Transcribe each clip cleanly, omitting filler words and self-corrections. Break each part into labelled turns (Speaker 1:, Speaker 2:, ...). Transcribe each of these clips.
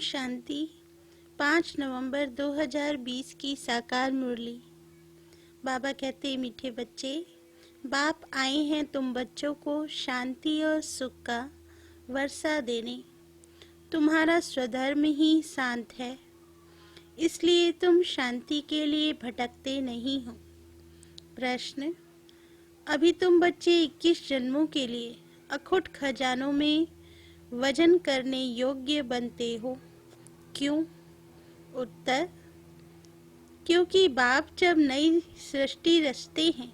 Speaker 1: शांति। 5 नवंबर 2020 की साकार मुरली। बाबा कहते, मीठे बच्चे, बाप आए हैं तुम बच्चों को शांति और सुख का वर्षा देने। तुम्हारा स्वधर्म ही शांत है, इसलिए तुम शांति के लिए भटकते नहीं हो। प्रश्न: अभी तुम बच्चे 21 जन्मों के लिए अखुट खजानों में वजन करने योग्य बनते हो। क्यों? उत्तर: क्योंकि बाप जब नई सृष्टि रचते हैं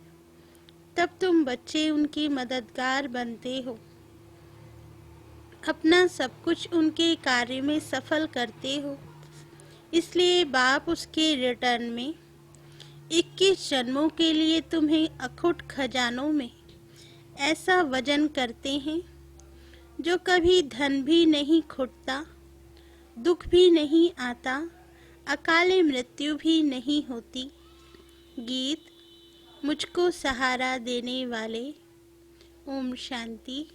Speaker 1: तब तुम बच्चे उनके मददगार बनते हो। अपना सब कुछ उनके कार्य में सफल करते हो, इसलिए बाप उसके रिटर्न में 21 जन्मों के लिए तुम्हें अखुट खजानों में ऐसा वजन करते हैं जो कभी धन भी नहीं खुटता, दुख भी नहीं आता, अकाले मृत्यु भी नहीं होती। गीत मुझको सहारा देने वाले। ओम शांति।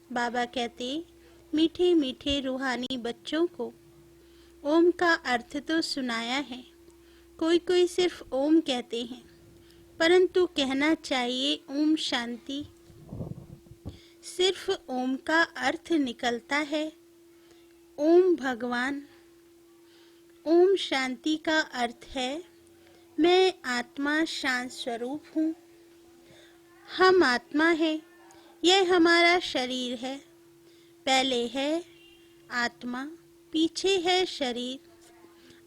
Speaker 1: बाबा कहते, मीठे मीठे रूहानी बच्चों को ओम का अर्थ तो सुनाया है। कोई कोई सिर्फ ओम कहते हैं, परंतु कहना चाहिए ओम शांति। सिर्फ ओम का अर्थ निकलता है ओम भगवान। ओम शांति का अर्थ है मैं आत्मा शांत स्वरूप हूँ। हम आत्मा है, यह हमारा शरीर है। पहले है आत्मा, पीछे है शरीर।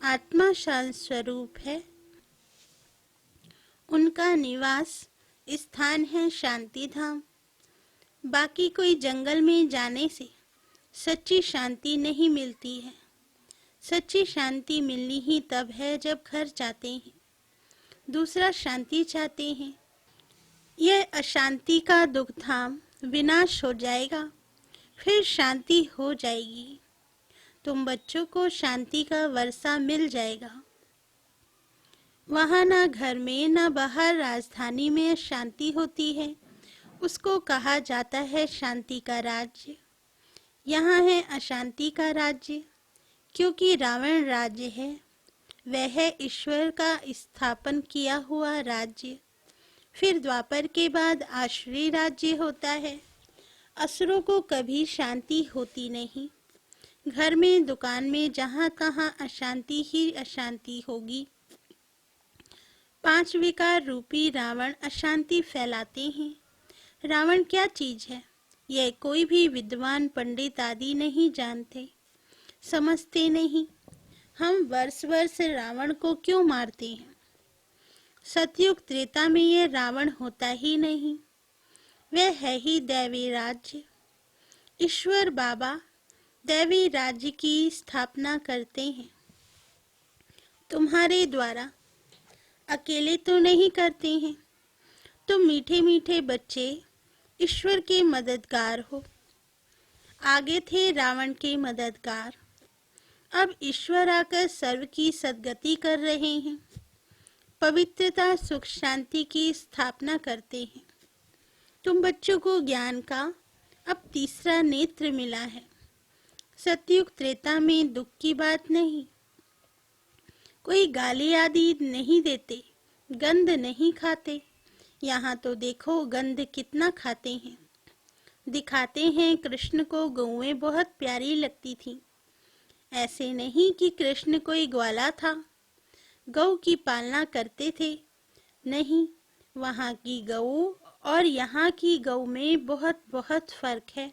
Speaker 1: आत्मा शांत स्वरूप है, उनका निवास स्थान है शांति धाम। बाकी कोई जंगल में जाने से सच्ची शांति नहीं मिलती है। सच्ची शांति मिलनी ही तब है जब घर जाते हैं, दूसरा शांति चाहते हैं। यह अशांति का दुख धाम विनाश हो जाएगा, फिर शांति हो जाएगी। तुम बच्चों को शांति का वर्षा मिल जाएगा। वहाँ ना घर में ना बाहर राजधानी में शांति होती है, उसको कहा जाता है शांति का राज्य। यहाँ है अशांति का राज्य, क्योंकि रावण राज्य है। वह है ईश्वर का स्थापन किया हुआ राज्य। फिर द्वापर के बाद आसुरी राज्य होता है। असुरों को कभी शांति होती नहीं। घर में, दुकान में, जहाँ तहाँ अशांति ही अशांति होगी। 5 विकार रूपी रावण अशांति फैलाते हैं। रावण क्या चीज है, यह कोई भी विद्वान पंडित आदि नहीं जानते, समझते नहीं। हम वर्ष वर्ष रावण को क्यों मारते हैं? सतयुग त्रेता में यह रावण होता ही नहीं। वह है ही दैवी राज्य। ईश्वर बाबा दैवी राज्य की स्थापना करते हैं, तुम्हारे द्वारा। अकेले तो नहीं करते हैं। तुम मीठे मीठे बच्चे ईश्वर के मददगार हो। आगे थे रावण के मददगार, अब ईश्वर आकर सर्व की सद्गति कर रहे हैं। पवित्रता, सुख, शांति की स्थापना करते हैं। तुम बच्चों को ज्ञान का अब तीसरा नेत्र मिला है। सतयुग त्रेता में दुख की बात नहीं। कोई गाली आदि नहीं देते, गंध नहीं खाते। यहाँ तो देखो गंध कितना खाते हैं। दिखाते हैं कृष्ण को गौएं बहुत प्यारी लगती थी। ऐसे नहीं कि कृष्ण कोई ग्वाला था, गौ की पालना करते थे। नहीं, वहाँ की गौ और यहाँ की गौ में बहुत बहुत फर्क है।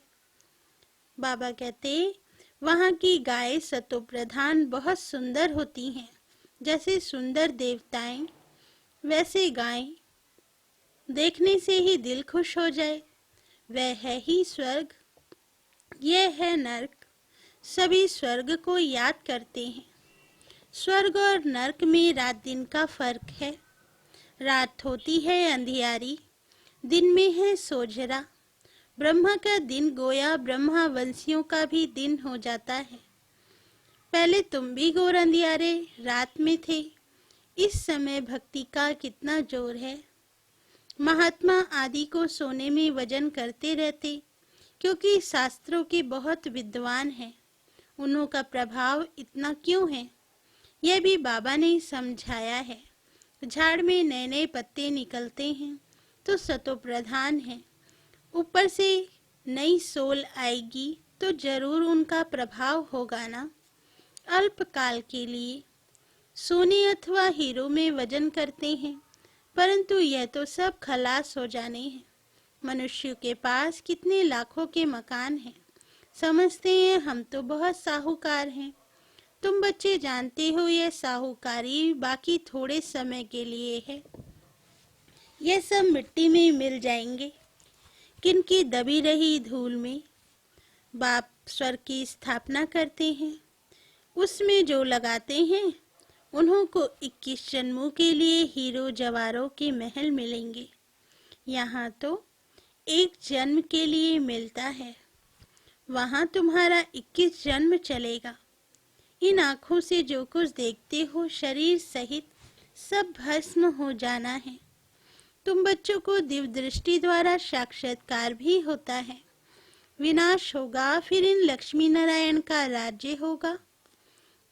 Speaker 1: बाबा कहते, वहाँ की गाय सतो प्रधान बहुत सुंदर होती हैं। जैसे सुंदर देवताएं, वैसे गायें। देखने से ही दिल खुश हो जाए। वह है ही स्वर्ग, यह है नर्क। सभी स्वर्ग को याद करते हैं। स्वर्ग और नर्क में रात दिन का फर्क है। रात होती है अंधियारी, दिन में है सोझरा। ब्रह्मा का दिन गोया ब्रह्मा वंशियों का भी दिन हो जाता है। पहले तुम भी घोर अंधियारे रात में थे। इस समय भक्ति का कितना जोर है। महात्मा आदि को सोने में वजन करते रहते, क्योंकि शास्त्रों के बहुत विद्वान हैं। उन्हों का प्रभाव इतना क्यों है, यह भी बाबा ने समझाया है। झाड़ में नए नए पत्ते निकलते हैं तो सतो प्रधान है, ऊपर से नई सोल आएगी तो जरूर उनका प्रभाव होगा ना। अल्पकाल के लिए सोने अथवा हीरो में वजन करते हैं, परंतु यह तो सब खलास हो जाने हैं। मनुष्य के पास कितने लाखों के मकान हैं, समझते हैं हम तो बहुत साहूकार हैं। तुम बच्चे जानते हो यह साहूकारी बाकी थोड़े समय के लिए है, यह सब मिट्टी में मिल जाएंगे। किनकी दबी रही धूल में बाप स्वर्ग की स्थापना करते हैं, उसमें जो लगाते हैं उन्हों को 21 जन्मों के लिए हीरो जवारों के महल मिलेंगे। यहाँ तो एक जन्म के लिए मिलता है, वहाँ तुम्हारा 21 जन्म चलेगा। इन आँखों से जो कुछ देखते हो शरीर सहित सब भस्म हो जाना है। तुम बच्चों को दिव्य दृष्टि द्वारा साक्षात्कार भी होता है। विनाश होगा, फिर इन लक्ष्मी नारायण का राज्य होगा।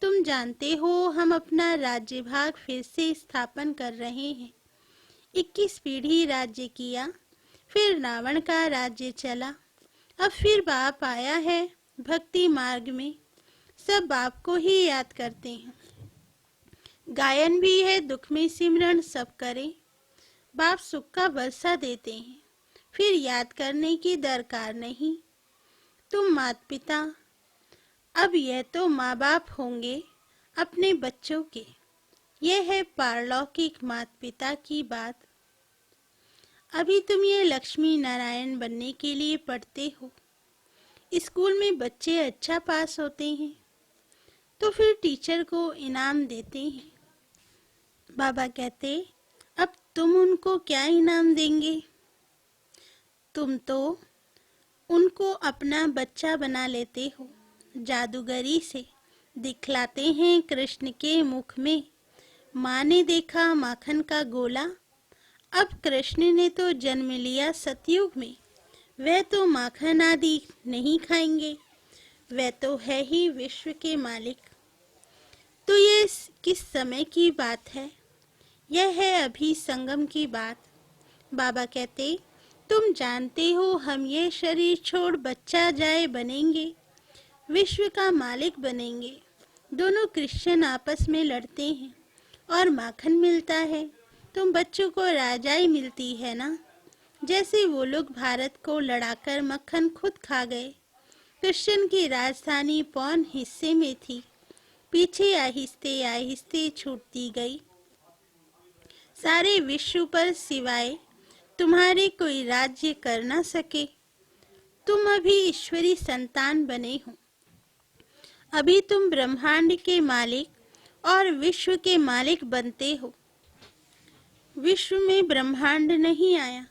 Speaker 1: तुम जानते हो हम अपना राज्य भाग फिर से स्थापन कर रहे हैं। 21 पीढ़ी राज्य किया, फिर रावण का राज्य चला, अब फिर बाप आया है। भक्ति मार्ग में सब बाप को ही याद करते हैं। गायन भी है, दुख में सिमरन सब करें। बाप सुख का वर्षा देते हैं, फिर याद करने की दरकार नहीं। तुम माता पिता, अब यह तो माँ बाप होंगे अपने बच्चों के। यह है पारलौकिक माता पिता की बात। अभी तुम ये लक्ष्मी नारायण बनने के लिए पढ़ते हो। स्कूल में बच्चे अच्छा पास होते हैं तो फिर टीचर को इनाम देते हैं। बाबा कहते, अब तुम उनको क्या इनाम देंगे? तुम तो उनको अपना बच्चा बना लेते हो। जादूगरी से दिखलाते हैं कृष्ण के मुख में माँ ने देखा माखन का गोला। अब कृष्ण ने तो जन्म लिया सतयुग में, वह तो माखन आदि नहीं खाएंगे, वह तो है ही विश्व के मालिक। तो ये किस समय की बात है? यह है अभी संगम की बात। बाबा कहते, तुम जानते हो हम ये शरीर छोड़ बच्चा जाए बनेंगे, विश्व का मालिक बनेंगे। दोनों क्रिश्चियन आपस में लड़ते हैं और माखन मिलता है। तुम बच्चों को राजाई मिलती है ना, जैसे वो लोग भारत को लड़ाकर मक्खन खुद खा गए। क्रिश्चियन की राजधानी पौन हिस्से में थी, पीछे आहिस्ते आहिस्ते छूटती गई। सारे विश्व पर सिवाय तुम्हारे कोई राज्य कर ना सके। तुम अभी ईश्वरी संतान बने हो। अभी तुम ब्रह्मांड के मालिक और विश्व के मालिक बनते हो। विश्व में ब्रह्मांड नहीं आया।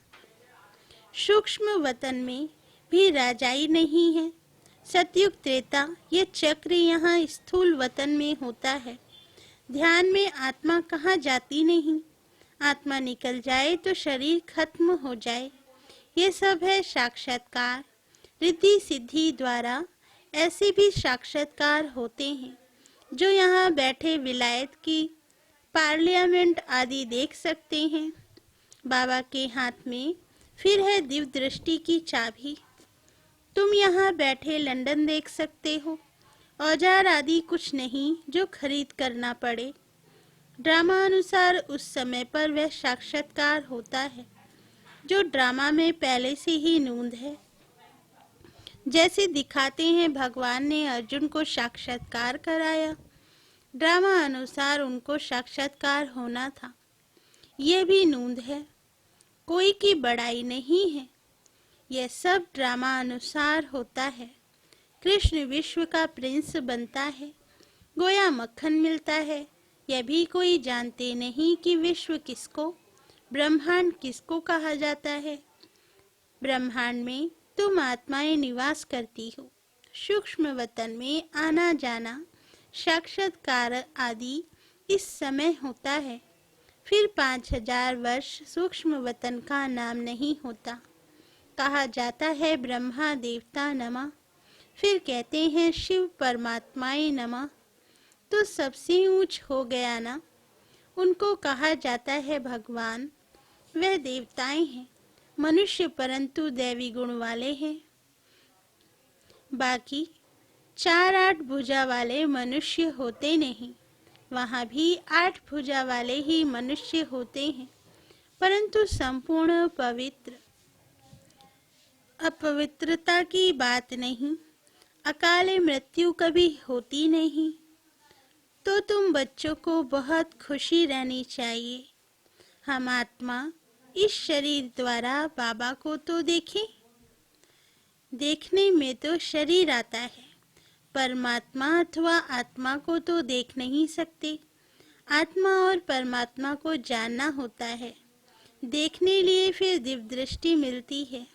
Speaker 1: सूक्ष्म वतन में भी राजाई नहीं है। सतयुग त्रेता ये चक्र यहाँ स्थूल वतन में होता है। ध्यान में आत्मा कहाँ जाती नहीं। आत्मा निकल जाए तो शरीर खत्म हो जाए। ये सब है साक्षात्कार। रिद्धि सिद्धि द्वारा ऐसे भी साक्षात्कार होते हैं जो यहाँ बैठे विलायत की पार्लियामेंट आदि देख सकते हैं। बाबा के हाथ में फिर है दिव्य दृष्टि की चाबी। तुम यहाँ बैठे लंदन देख सकते हो। औजार आदि कुछ नहीं जो खरीद करना पड़े। ड्रामा अनुसार उस समय पर वह साक्षात्कार होता है जो ड्रामा में पहले से ही नूंद है। जैसे दिखाते हैं भगवान ने अर्जुन को साक्षात्कार कराया, ड्रामा अनुसार उनको साक्षात्कार होना था। यह भी नूंद है, कोई की बड़ाई नहीं है। यह सब ड्रामा अनुसार होता है। कृष्ण विश्व का प्रिंस बनता है, गोया मक्खन मिलता है। यह भी कोई जानते नहीं कि विश्व किसको, ब्रह्मांड किसको कहा जाता है। ब्रह्मांड में तुम आत्माएं निवास करती हो। सूक्ष्म वतन में आना जाना साक्षात्कार आदि इस समय होता है। फिर 5000 वर्ष सूक्ष्म वतन का नाम नहीं होता। कहा जाता है ब्रह्मा देवता नमा। फिर कहते हैं शिव परमात्माए नमः, तो सबसे ऊंच हो गया ना। उनको कहा जाता है भगवान। वह देवताएं हैं, मनुष्य परंतु दैवी गुण वाले हैं। बाकी 4-8 भुजा वाले मनुष्य होते नहीं। वहाँ भी 8 भुजा वाले ही मनुष्य होते हैं, परंतु संपूर्ण पवित्र। अपवित्रता की बात नहीं, अकाले मृत्यु कभी होती नहीं। तो तुम बच्चों को बहुत खुशी रहनी चाहिए। हम आत्मा इस शरीर द्वारा बाबा को तो देखें। देखने में तो शरीर आता है, परमात्मा अथवा आत्मा को तो देख नहीं सकते। आत्मा और परमात्मा को जानना होता है। देखने लिए फिर दिव्य दृष्टि मिलती है,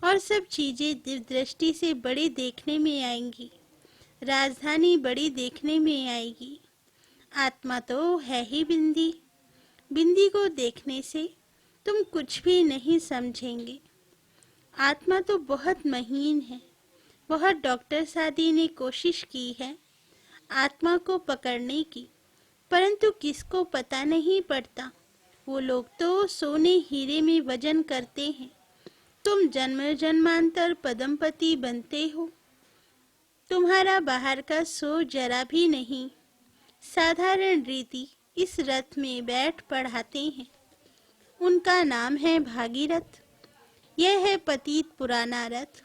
Speaker 1: और सब चीजें दिव्य दृष्टि से बड़ी देखने में आएंगी। राजधानी बड़ी देखने में आएगी। आत्मा तो है ही बिंदी। बिंदी को देखने से तुम कुछ भी नहीं समझेंगे। आत्मा तो बहुत महीन है। बहुत डॉक्टर सादी ने कोशिश की है आत्मा को पकड़ने की, परंतु किसको पता नहीं पड़ता। वो लोग तो सोने हीरे में वजन करते हैं। तुम जन्म जन्मांतर पदमपति बनते हो। तुम्हारा बाहर का सो जरा भी नहीं। साधारण रीति इस रथ में बैठ पढ़ाते हैं। उनका नाम है भागीरथ। यह है पतित पुराना रथ,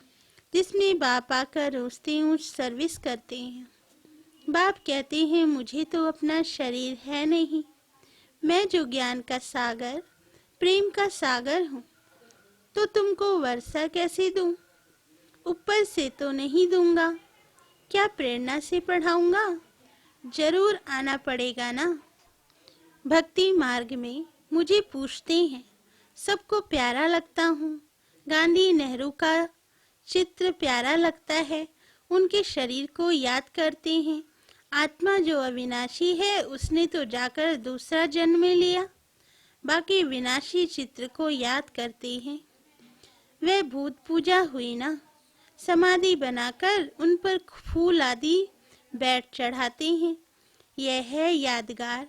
Speaker 1: जिसमें बाप आकर ऊँचते ऊँच सर्विस करते हैं। बाप कहते हैं मुझे तो अपना शरीर है नहीं। मैं जो ज्ञान का सागर, प्रेम का सागर हूँ, तो तुमको वर्षा कैसे दूं? ऊपर से तो नहीं दूंगा। क्या प्रेरणा से पढ़ाऊंगा? जरूर आना पड़ेगा ना। भक्ति मार्ग में मुझे पूछते हैं, सबको प्यारा लगता हूँ। गांधी नेहरू का चित्र प्यारा लगता है। उनके शरीर को याद करते हैं। आत्मा जो अविनाशी है, उसने तो जाकर दूसरा जन्म लिया। बाकी विनाशी चित्र को याद करते हैं। वह भूत पूजा हुई ना। समाधि बनाकर उन पर फूल आदि बैठ चढ़ाते हैं। यह है यादगार।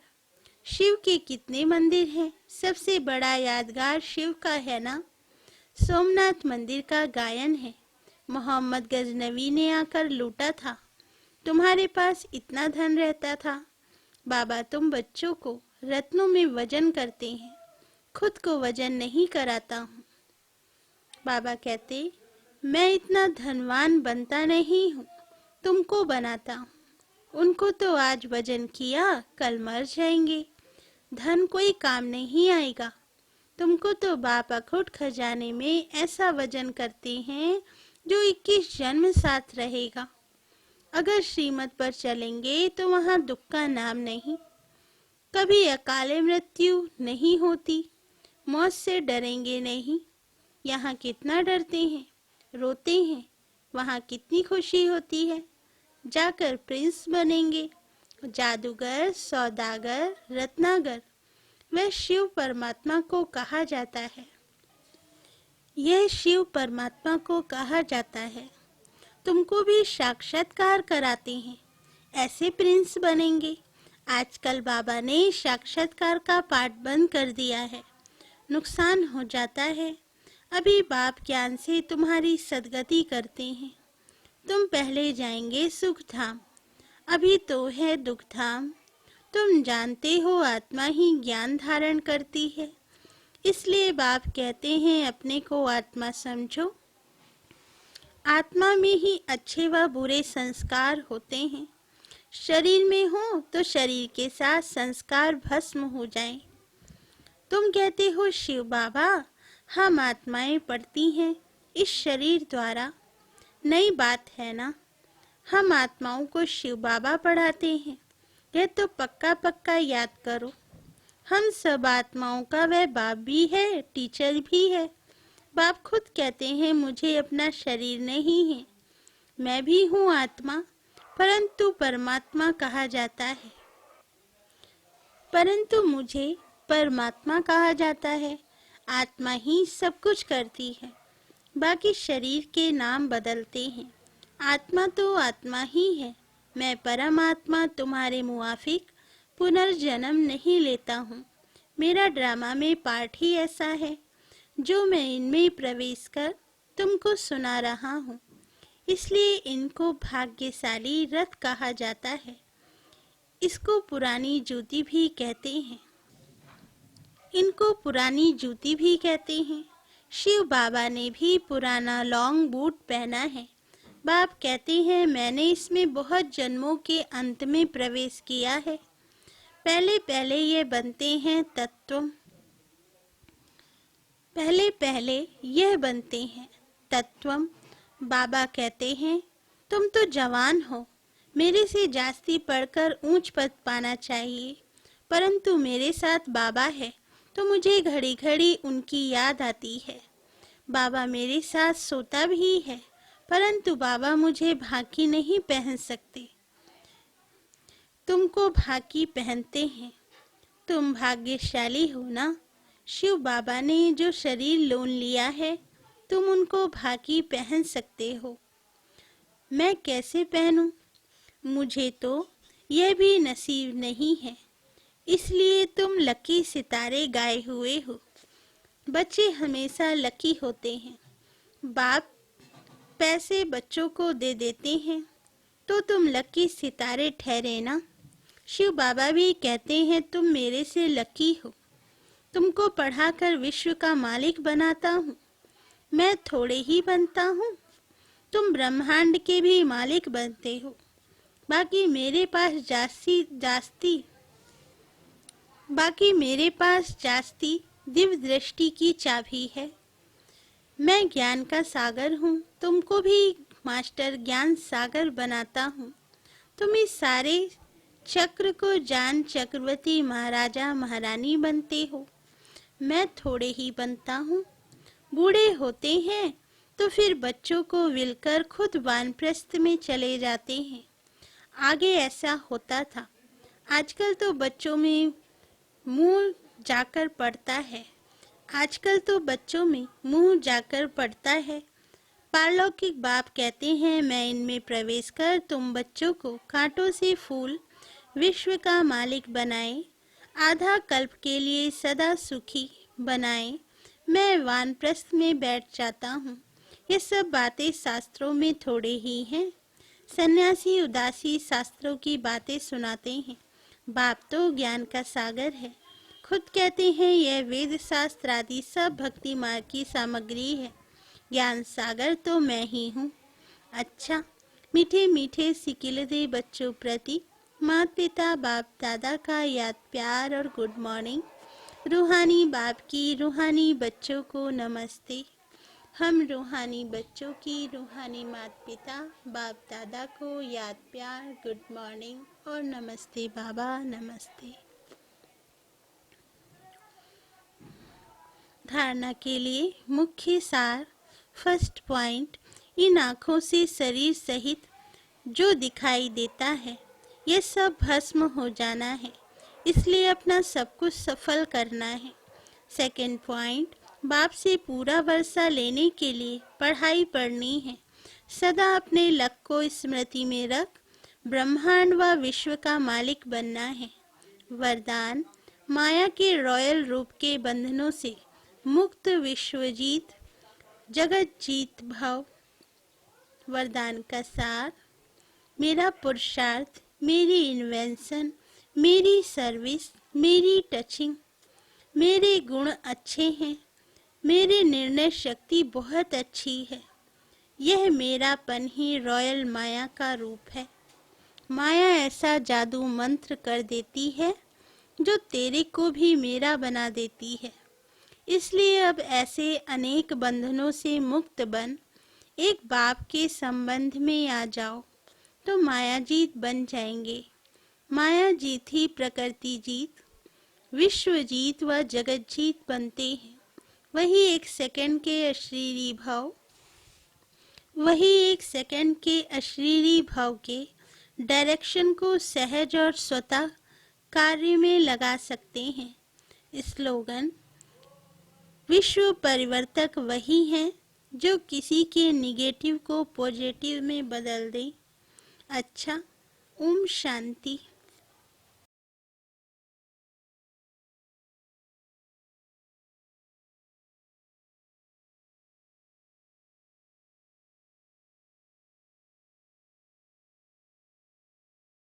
Speaker 1: शिव के कितने मंदिर हैं? सबसे बड़ा यादगार शिव का है ना। सोमनाथ मंदिर का गायन है। मोहम्मद गजनवी ने आकर लूटा था। तुम्हारे पास इतना धन रहता था। बाबा तुम बच्चों को रत्नों में वजन करते हैं, खुद को वजन नहीं कराता हूँ। बाबा कहते, मैं इतना धनवान बनता नहीं हूँ, तुमको बनाता हूँ। उनको तो आज वजन किया, कल मर जाएंगे। धन कोई काम नहीं आएगा। तुमको तो बाप अखुट खजाने में ऐसा वजन करते हैं जो 21 जन्म साथ रहेगा। अगर श्रीमत पर चलेंगे तो वहाँ दुख का नाम नहीं। कभी अकाले मृत्यु नहीं होती। मौत से डरेंगे नहीं। यहाँ कितना डरते हैं, रोते हैं। वहाँ कितनी खुशी होती है। जाकर प्रिंस बनेंगे। जादूगर, सौदागर, रत्नागर, वह शिव परमात्मा को कहा जाता है। यह शिव परमात्मा को कहा जाता है। तुमको भी साक्षात्कार कराते हैं, ऐसे प्रिंस बनेंगे। आजकल बाबा ने साक्षात्कार का पाठ बंद कर दिया है। नुकसान हो जाता है। अभी बाप ज्ञान से तुम्हारी सदगति करते हैं। तुम पहले जाएंगे सुख धाम, अभी तो है दुख धाम। तुम जानते हो आत्मा ही ज्ञान धारण करती है, इसलिए बाप कहते हैं अपने को आत्मा समझो। आत्मा में ही अच्छे व बुरे संस्कार होते हैं। शरीर में हो तो शरीर के साथ संस्कार भस्म हो जाएं। तुम कहते हो शिव बाबा, हम आत्माएं पढ़ती हैं इस शरीर द्वारा। नई बात है ना। हम आत्माओं को शिव बाबा पढ़ाते हैं, यह तो पक्का पक्का याद करो। हम सब आत्माओं का वह बाप भी है, टीचर भी है। बाप खुद कहते हैं मुझे अपना शरीर नहीं है, मैं भी हूँ आत्मा, परंतु परमात्मा कहा जाता है। परंतु मुझे परमात्मा कहा जाता है। आत्मा ही सब कुछ करती है, बाकी शरीर के नाम बदलते हैं। आत्मा तो आत्मा ही है। मैं परमात्मा तुम्हारे मुआफिक पुनर्जन्म नहीं लेता हूँ। मेरा ड्रामा में पार्ट ही ऐसा है जो मैं इनमें प्रवेश कर तुमको सुना रहा हूँ। इसलिए इनको भाग्यशाली रथ कहा जाता है। इसको पुरानी जूती भी कहते हैं। इनको पुरानी जूती भी कहते हैं। शिव बाबा ने भी पुराना लॉन्ग बूट पहना है। बाप कहते हैं मैंने इसमें बहुत जन्मों के अंत में प्रवेश किया है। पहले पहले ये बनते हैं तत्व। पहले पहले यह बनते हैं तत्वम। बाबा कहते हैं तुम तो जवान हो, मेरे से जास्ती पढ़कर ऊंच पद पाना चाहिए, परंतु मेरे साथ बाबा है तो मुझे घड़ी घड़ी उनकी याद आती है। बाबा मेरे साथ सोता भी है, परंतु बाबा मुझे भाकी नहीं पहन सकते। तुमको भाकी पहनते हैं। तुम भाग्यशाली हो ना। शिव बाबा ने जो शरीर लोन लिया है, तुम उनको भाकी पहन सकते हो। मैं कैसे पहनूं? मुझे तो यह भी नसीब नहीं है, इसलिए तुम लकी सितारे गाए हुए हो। बच्चे हमेशा लकी होते हैं। बाप पैसे बच्चों को दे देते हैं, तो तुम लकी सितारे ठहरे ना। शिव बाबा भी कहते हैं तुम मेरे से लकी हो। तुमको पढ़ाकर विश्व का मालिक बनाता हूँ। मैं थोड़े ही बनता हूँ, तुम ब्रह्मांड के भी मालिक बनते हो। बाकी मेरे पास जास्ती दिव्य दृष्टि की चाबी है। मैं ज्ञान का सागर हूँ, तुमको भी मास्टर ज्ञान सागर बनाता हूँ। तुम इस सारे चक्र को जान चक्रवर्ती महाराजा महारानी बनते हो। मैं थोड़े ही बनता हूँ। बूढ़े होते हैं तो फिर बच्चों को विलकर खुद वानप्रस्थ में चले जाते हैं। आगे ऐसा होता था। आजकल तो बच्चों में मुंह जाकर पड़ता है। पारलौकिक बाप कहते हैं मैं इनमें प्रवेश कर तुम बच्चों को कांटों से फूल विश्व का मालिक बनाए, आधा कल्प के लिए सदा सुखी बनाए। मैं वानप्रस्थ में बैठ जाता हूँ। ये सब बातें शास्त्रों में थोड़े ही हैं। सन्यासी उदासी शास्त्रों की बातें सुनाते हैं। बाप तो ज्ञान का सागर है। खुद कहते हैं यह वेद शास्त्र आदि सब भक्ति मार्ग की सामग्री है। ज्ञान सागर तो मैं ही हूँ। अच्छा, मीठे मीठे सिकिलदे बच्चों प्रति माता पिता बाप दादा का याद प्यार और गुड मॉर्निंग। रूहानी बाप की रूहानी बच्चों को नमस्ते। हम रूहानी बच्चों की रूहानी माता पिता बाप दादा को याद प्यार गुड मॉर्निंग और नमस्ते बाबा, नमस्ते। धारणा के लिए मुख्य सार। फर्स्ट पॉइंट, इन आँखों से शरीर सहित जो दिखाई देता है यह सब भस्म हो जाना है, इसलिए अपना सब कुछ सफल करना है। सेकंड पॉइंट, बाप से पूरा वर्षा लेने के लिए पढ़ाई पढ़नी है। सदा अपने लक्ष्य को स्मृति में रख ब्रह्मांड व विश्व का मालिक बनना है। वरदान, माया के रॉयल रूप के बंधनों से मुक्त विश्वजीत जगत जीत भव। वरदान का सार, मेरा पुरुषार्थ, मेरी इन्वेंशन, मेरी सर्विस, मेरी टचिंग, मेरे गुण अच्छे हैं, मेरी निर्णय शक्ति बहुत अच्छी है। यह मेरापन ही रॉयल माया का रूप है। माया ऐसा जादू मंत्र कर देती है जो तेरे को भी मेरा बना देती है। इसलिए अब ऐसे अनेक बंधनों से मुक्त बन एक बाप के संबंध में आ जाओ तो माया जीत बन जाएंगे। माया जीत ही प्रकृति जीत, विश्व जीत व जगत जीत बनते हैं। वही एक सेकंड के अशरीरी भाव के डायरेक्शन को सहज और स्वतः कार्य में लगा सकते हैं। स्लोगन, विश्व परिवर्तक वही हैं जो किसी के निगेटिव को पॉजिटिव में बदल दे। अच्छा, ओम शांति।